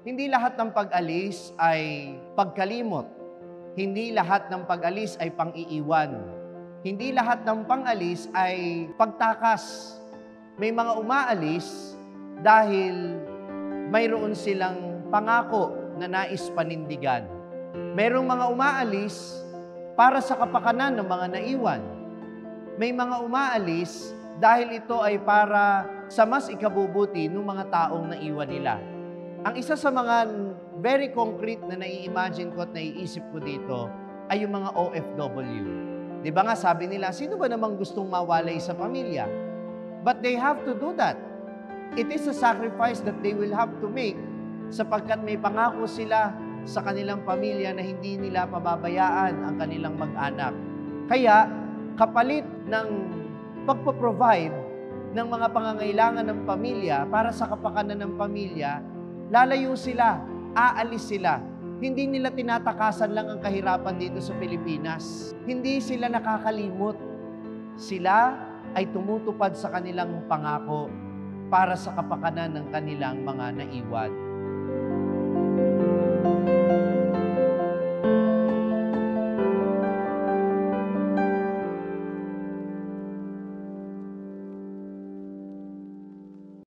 Hindi lahat ng pag-alis ay pagkalimot. Hindi lahat ng pag-alis ay pang-iiwan. Hindi lahat ng pang-alis ay pagtakas. May mga umaalis dahil mayroon silang pangako na nais panindigan. Mayroong mga umaalis para sa kapakanan ng mga naiwan. May mga umaalis dahil ito ay para sa mas ikabubuti ng mga taong naiwan nila. Ang isa sa mga very concrete na nai-imagine ko at naiisip ko dito ay yung mga OFW. Di ba nga sabi nila, sino ba namang gustong mawalay sa pamilya? But they have to do that. It is a sacrifice that they will have to make sapagkat may pangako sila sa kanilang pamilya na hindi nila pababayaan ang kanilang mag-anak. Kaya, kapalit ng pagpo-provide ng mga pangangailangan ng pamilya para sa kapakanan ng pamilya, lalayo sila, aalis sila. Hindi nila tinatakasan lang ang kahirapan dito sa Pilipinas. Hindi sila nakakalimot. Sila ay tumutupad sa kanilang pangako para sa kapakanan ng kanilang mga naiwan.